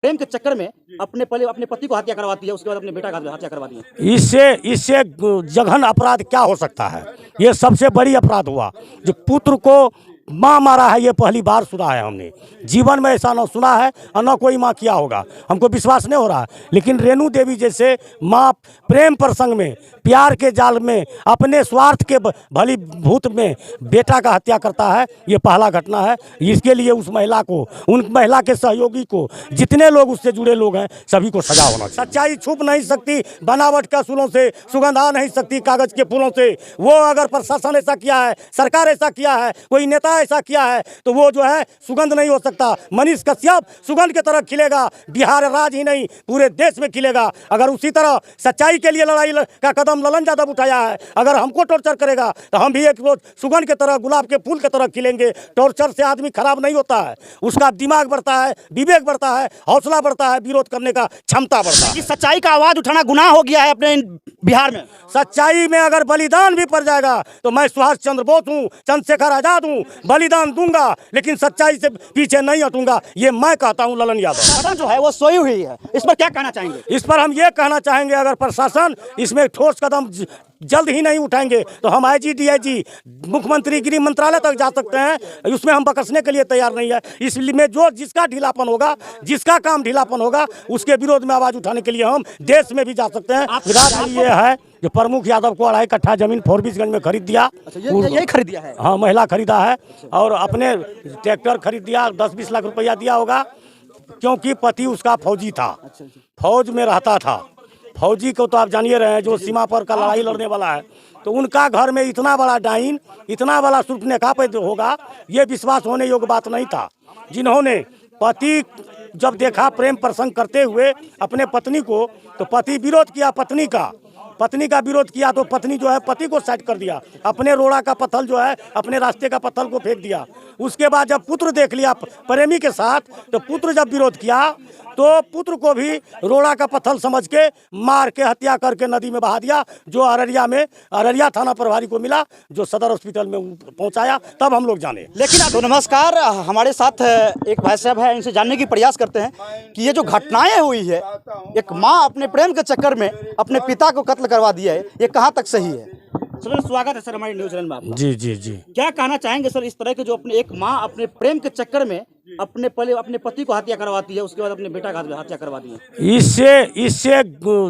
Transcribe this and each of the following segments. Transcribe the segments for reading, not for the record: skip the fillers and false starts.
प्रेम के चक्कर में पहले अपने पति को हत्या करवाती है, उसके बाद अपने बेटा का हत्या करवाती है। इससे जघन अपराध क्या हो सकता है। ये सबसे बड़ी अपराध हुआ जो पुत्र को माँ मारा है। ये पहली बार सुना है हमने, जीवन में ऐसा न सुना है और न कोई माँ किया होगा। हमको विश्वास नहीं हो रहा है, लेकिन रेणु देवी जैसे माँ प्रेम प्रसंग में, प्यार के जाल में, अपने स्वार्थ के भली भूत में बेटा का हत्या करता है। ये पहला घटना है। इसके लिए उस महिला को, उन महिला के सहयोगी को, जितने लोग उससे जुड़े लोग हैं, सभी को सजा होना चाहिए। सच्चाई छुप नहीं सकती बनावट के असूलों से, सुगंध आ नहीं सकती कागज के फूलों से। वो अगर प्रशासन ऐसा किया है, सरकार ऐसा किया है, कोई नेता ऐसा किया है, तो वो जो है सुगंध नहीं हो सकता। मनीष कश्यप सुगंध की तरह खिलेगा, बिहार राज्य ही नहीं पूरे देश में खिलेगा। अगर उसी तरह सच्चाई के लिए लड़ाई का कदम ललन यादव उठाया है, अगर हमको टॉर्चर करेगा तो हम भी एक रोज सुगंध की तरह, गुलाब के फूल की तरह खिलेंगे। टॉर्चर से आदमी खराब नहीं होता है, उसका दिमाग बढ़ता है, विवेक बढ़ता है, हौसला बढ़ता है, विरोध करने का क्षमता बढ़ता है। सच्चाई का आवाज उठाना गुनाह हो गया है अपने बिहार में। सच्चाई में अगर बलिदान भी पड़ जाएगा तो मैं सुभाष चंद्र बोस हूँ, चंद्रशेखर आजाद हूँ, बलिदान दूंगा, लेकिन सच्चाई से पीछे नहीं हटूंगा। ये मैं कहता हूँ ललन यादव। प्रशासन जो है वो सोई हुई है, इस पर क्या कहना चाहेंगे? इस पर हम ये कहना चाहेंगे, अगर प्रशासन इसमें ठोस कदम जल्द ही नहीं उठाएंगे तो हम आईजी, डीआईजी, मुख्यमंत्री, गृह मंत्रालय तक जा सकते हैं। उसमें हम बकसने के लिए तैयार नहीं है। इसलिए जो जिसका ढीलापन होगा, जिसका काम ढीलापन होगा, उसके विरोध में आवाज उठाने के लिए हम देश में भी जा सकते हैं। ये है जो प्रमुख यादव को 2.5 कट्ठा जमीन फोरबिसगंज में खरीद दिया। यही खरीद दिया है? हाँ, महिला खरीदा है और अपने ट्रैक्टर खरीद दिया। 10-20 लाख रुपया दिया होगा, क्योंकि पति उसका फौजी था, फौज में रहता था। फौजी को तो आप जानिए रहे हैं, जो सीमा पर का लड़ाई लड़ने वाला है, तो उनका घर में इतना बड़ा डाइन, इतना बड़ा सुर्पनेखा पे होगा, ये विश्वास होने योग्य बात नहीं था। जिन्होंने पति जब देखा प्रेम प्रसंग करते हुए अपने पत्नी को, तो पति विरोध किया पत्नी का विरोध किया, तो पत्नी जो है पति को साइड कर दिया, अपने रोड़ा का पत्थर जो है, अपने रास्ते का पत्थर को फेंक दिया। उसके बाद जब पुत्र देख लिया प्रेमी के साथ, तो पुत्र जब विरोध किया तो पुत्र को भी रोड़ा का पत्थर समझ के मार के हत्या करके नदी में बहा दिया, जो अररिया थाना प्रभारी को मिला, जो सदर हॉस्पिटल में पहुंचाया, तब हम लोग जाने। लेकिन तो नमस्कार, हमारे साथ एक भाई साहब है, इनसे जानने की प्रयास करते हैं कि ये जो घटनाएं हुई है, एक माँ अपने प्रेम के चक्कर में अपने पिता को कत्ल करवा दिया है, ये कहाँ तक सही है? सर स्वागत है सर हमारे न्यूज़ चैनल में आपका। जी जी जी। क्या कहना चाहेंगे सर इस तरह के जो अपने एक माँ अपने प्रेम के चक्कर में पहले अपने पति को हत्या करवाती है, उसके बाद अपने बेटा का हत्या करवाती है? इससे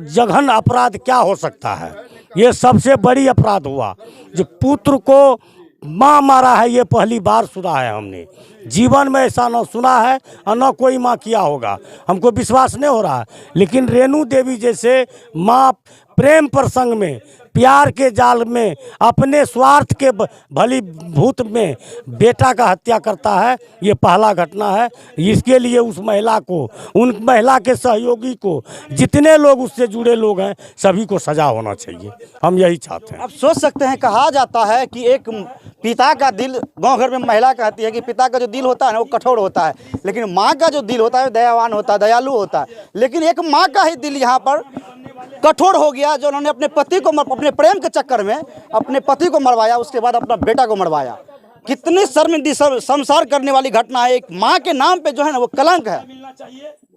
जघन अपराध क्या हो सकता है। ये सबसे बड़ी अपराध हुआ जो पुत्र को माँ मारा है। ये पहली बार सुना है हमने, जीवन में ऐसा न सुना है और न कोई माँ किया होगा। हमको विश्वास नहीं हो रहा है, लेकिन रेणु देवी जैसे माँ प्रेम प्रसंग में, प्यार के जाल में, अपने स्वार्थ के भली भूत में बेटा का हत्या करता है। ये पहला घटना है। इसके लिए उस महिला को, उन महिला के सहयोगी को, जितने लोग उससे जुड़े लोग हैं, सभी को सजा होना चाहिए। हम यही चाहते हैं। आप सोच सकते हैं, कहा जाता है कि एक पिता का दिल, गांव घर में महिला कहती है कि पिता का जो दिल होता है ना वो कठोर होता है, लेकिन माँ का जो दिल होता है दयावान होता है, दयालु होता है। लेकिन एक माँ का ही दिल यहाँ पर कठोर हो गया, जो उन्होंने अपने पति को, अपने प्रेम के चक्कर में अपने पति को मरवाया, उसके बाद अपना बेटा को मरवाया। कितनी शर्मिंदी शर्मसार करने वाली घटना है। एक माँ के नाम पे जो है ना वो कलंक है।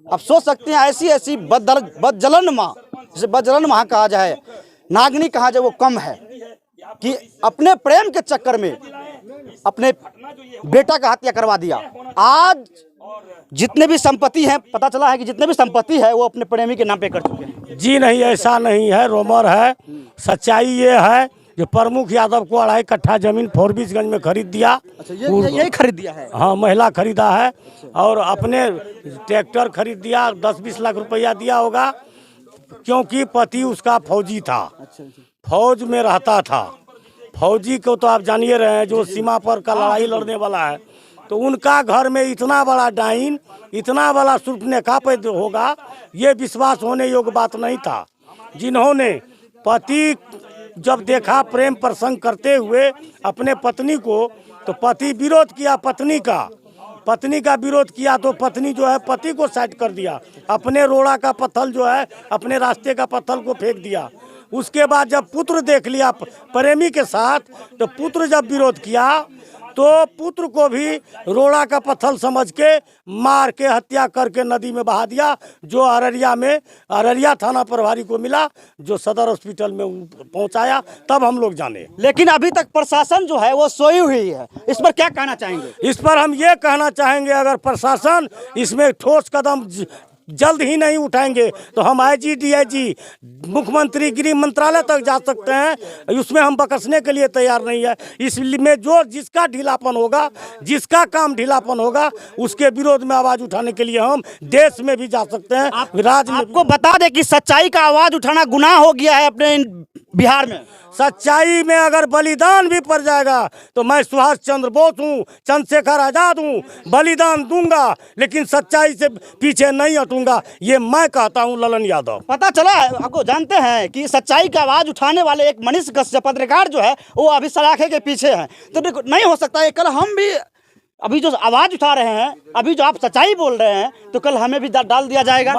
आप सोच सकते हैं, ऐसी बदजलन माँ, जिसे बदजलन माँ कहा जाए, नागनी कहा जाए, वो कम है कि अपने प्रेम के चक्कर में अपने बेटा का हत्या करवा दिया। आज जितने भी संपत्ति हैं, पता चला है कि जितने भी संपत्ति है वो अपने प्रेमी के नाम पे कर चुके हैं। जी नहीं, ऐसा नहीं है, रोमर है। सच्चाई ये है जो प्रमुख यादव को 2.5 कट्ठा जमीन फोरबिसगंज में खरीद दिया। यही खरीद दिया है? हाँ, महिला खरीदा है और अपने ट्रैक्टर खरीद दिया। 10-20 लाख रुपया दिया होगा, क्योंकि पति उसका फौजी था, फौज में रहता था। फौजी को तो आप जानिए रहे हैं, जो सीमा पर का लड़ाई लड़ने वाला है, तो उनका घर में इतना बड़ा डाइन, इतना बड़ा सुर्पनेखा पे होगा, ये विश्वास होने योग्य बात नहीं था। जिन्होंने पति जब देखा प्रेम प्रसंग करते हुए अपने पत्नी को, तो पति विरोध किया पत्नी का विरोध किया, तो पत्नी जो है पति को साइड कर दिया, अपने रोड़ा का पत्थर जो है, अपने रास्ते का पत्थर को फेंक दिया। उसके बाद जब पुत्र देख लिया प्रेमी के साथ, तो पुत्र जब विरोध किया तो पुत्र को भी रोड़ा का पत्थर समझ के मार के हत्या करके नदी में बहा दिया। जो अररिया थाना प्रभारी को मिला, जो सदर हॉस्पिटल में पहुंचाया, तब हम लोग जाने। लेकिन अभी तक प्रशासन जो है वो सोई हुई है, इस पर क्या कहना चाहेंगे? इस पर हम ये कहना चाहेंगे, अगर प्रशासन इसमें ठोस कदम जल्द ही नहीं उठाएंगे तो हम IG DIG मुख्यमंत्री गृह मंत्रालय तक जा सकते हैं। उसमें हम बकसने के लिए तैयार नहीं है। इसलिए जो जिसका ढीलापन होगा, जिसका काम ढीलापन होगा, उसके विरोध में आवाज उठाने के लिए हम देश में भी जा सकते हैं। आपको बता दें कि सच्चाई का आवाज उठाना गुनाह हो गया है अपने बिहार में। सच्चाई में अगर बलिदान भी पड़ जाएगा तो मैं सुभाष चंद्र बोस हूँ, चंद्रशेखर आजाद हूँ, बलिदान दूंगा, लेकिन सच्चाई से पीछे नहीं हटूंगा। ये मैं कहता हूँ ललन यादव। पता चला आपको, जानते हैं कि सच्चाई का आवाज उठाने वाले एक मनीष कश्यप पत्रकार जो है वो अभी सलाखे के पीछे हैं। तो देखो, नहीं हो सकता है कल हम भी अभी जो आवाज उठा रहे हैं, अभी जो आप सच्चाई बोल रहे हैं, तो कल हमें भी डाल दिया जाएगा।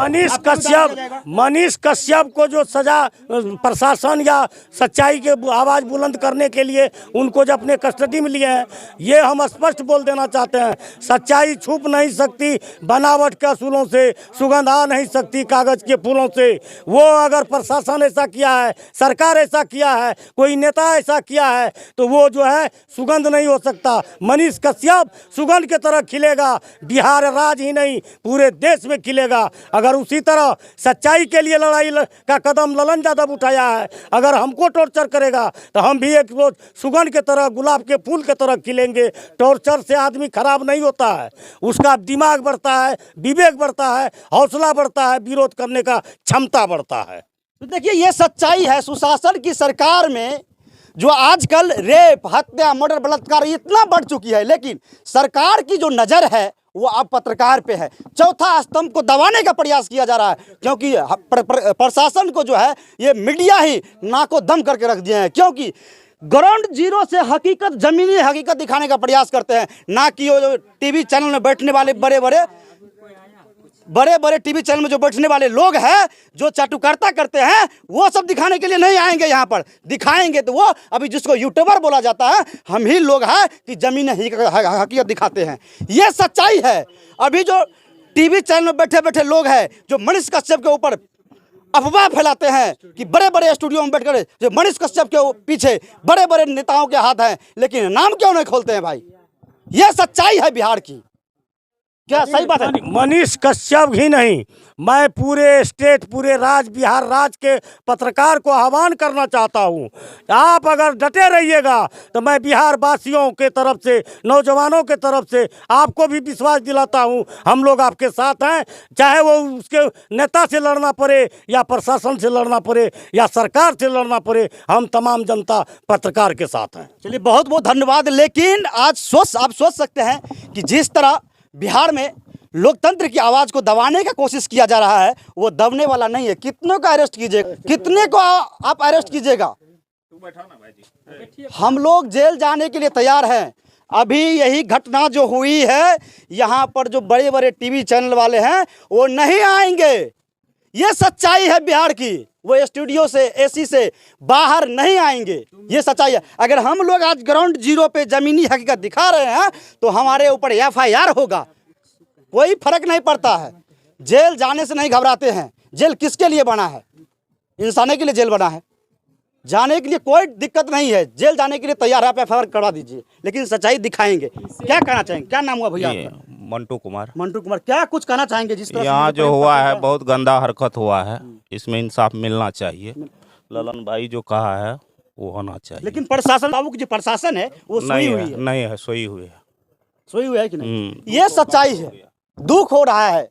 मनीष कश्यप को जो सजा प्रशासन या सच्चाई के आवाज बुलंद करने के लिए उनको जो अपने कस्टडी में लिए हैं, ये हम स्पष्ट बोल देना चाहते हैं। सच्चाई छुप नहीं सकती बनावट के असूलों से, सुगंध आ नहीं सकती कागज के फूलों से। वो अगर प्रशासन ऐसा किया है, सरकार ऐसा किया है, कोई नेता ऐसा किया है, तो वो जो है सुगंध नहीं हो सकता। मनीष कश्यप सुगंध की तरह खिलेगा, बिहार राज्य ही नहीं पूरे देश में खिलेगा। अगर उसी तरह सच्चाई के लिए लड़ाई का कदम ललन यादव उठाया है, अगर हमको टॉर्चर करेगा तो हम भी एक रोज सुगंध की तरह, गुलाब के फूल की तरह खिलेंगे। टॉर्चर से आदमी खराब नहीं होता है, उसका दिमाग बढ़ता है, विवेक बढ़ता है, हौसला बढ़ता है, विरोध करने का क्षमता बढ़ता है। तो देखिए, ये सच्चाई है। सुशासन की सरकार में जो आजकल रेप, हत्या, मर्डर, बलात्कार इतना बढ़ चुकी है, लेकिन सरकार की जो नज़र है वो अब पत्रकार पे है। चौथा स्तंभ को दबाने का प्रयास किया जा रहा है, क्योंकि प्रशासन को जो है ये मीडिया ही नाको दम करके रख दिए हैं। क्योंकि ग्राउंड जीरो से हकीकत, जमीनी हकीकत दिखाने का प्रयास करते हैं, ना कि वो जो टीवी चैनल में बैठने वाले बड़े बड़े टीवी चैनल में जो बैठने वाले लोग हैं, जो चाटुकारिता करते हैं, वो सब दिखाने के लिए नहीं आएंगे। यहाँ पर दिखाएंगे तो वो अभी जिसको यूट्यूबर बोला जाता है, हम ही लोग हैं कि जमीन हकीकत दिखाते हैं। ये सच्चाई है। अभी जो टीवी चैनल में बैठे बैठे लोग हैं, जो मनीष कश्यप के ऊपर अफवाह फैलाते हैं कि बड़े बड़े स्टूडियो में बैठकर जो मनीष कश्यप के पीछे बड़े बड़े नेताओं के हाथ हैं, लेकिन नाम क्यों नहीं खोलते हैं भाई? ये सच्चाई है बिहार की। क्या सही बात है? मनीष कश्यप ही नहीं, मैं पूरे स्टेट, पूरे राज्य, बिहार राज्य के पत्रकार को आह्वान करना चाहता हूं। आप अगर डटे रहिएगा तो मैं बिहार वासियों के तरफ से, नौजवानों के तरफ से आपको भी विश्वास दिलाता हूं, हम लोग आपके साथ हैं। चाहे वो उसके नेता से लड़ना पड़े, या प्रशासन से लड़ना पड़े, या सरकार से लड़ना पड़े, हम तमाम जनता पत्रकार के साथ हैं। चलिए, बहुत बहुत धन्यवाद। लेकिन आज आप सोच सकते हैं कि जिस तरह बिहार में लोकतंत्र की आवाज़ को दबाने का कोशिश किया जा रहा है, वो दबने वाला नहीं है। कितनों का अरेस्ट कीजिएगा, कितने को आप अरेस्ट कीजिएगा, हम लोग जेल जाने के लिए तैयार हैं। अभी यही घटना जो हुई है, यहाँ पर जो बड़े बड़े टीवी चैनल वाले हैं वो नहीं आएंगे। ये सच्चाई है बिहार की। वो स्टूडियो से, एसी से बाहर नहीं आएंगे, ये सच्चाई है। अगर हम लोग आज ग्राउंड जीरो पे जमीनी हकीकत दिखा रहे हैं तो हमारे ऊपर FIR होगा, कोई फर्क नहीं पड़ता है। जेल जाने से नहीं घबराते हैं। जेल किसके लिए बना है? इंसानों के लिए जेल बना है। जाने के लिए कोई दिक्कत नहीं है, जेल जाने के लिए तैयार है, आप FIR करवा दीजिए, लेकिन सच्चाई दिखाएंगे। क्या कहना चाहेंगे? क्या नाम हुआ भैया आपका? मंटू कुमार। मंटू कुमार, क्या कुछ कहना चाहेंगे? जिस तरह यहाँ जो हुआ है बहुत गंदा हरकत हुआ है, इसमें इंसाफ मिलना चाहिए। ललन भाई जो कहा है वो होना चाहिए। लेकिन प्रशासन, बाबू की जो प्रशासन है वो सोई हुई है। नहीं है, सोई हुई है। सोई हुई है कि नहीं? ये सच्चाई है। दुख हो रहा है,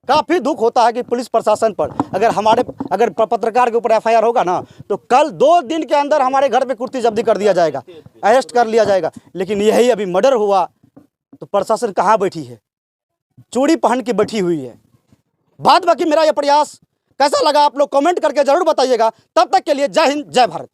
काफ़ी दुख होता है कि पुलिस प्रशासन पर अगर पत्रकार के ऊपर FIR होगा ना, तो कल 2 दिन के अंदर हमारे घर पे कुर्ती जब्ती कर दिया जाएगा, अरेस्ट कर लिया जाएगा। लेकिन यही अभी मर्डर हुआ तो प्रशासन कहाँ बैठी है? चूड़ी पहन के बैठी हुई है। बाद बाकी मेरा यह प्रयास कैसा लगा आप लोग कमेंट करके जरूर बताइएगा। तब तक के लिए जय हिंद, जय भारत।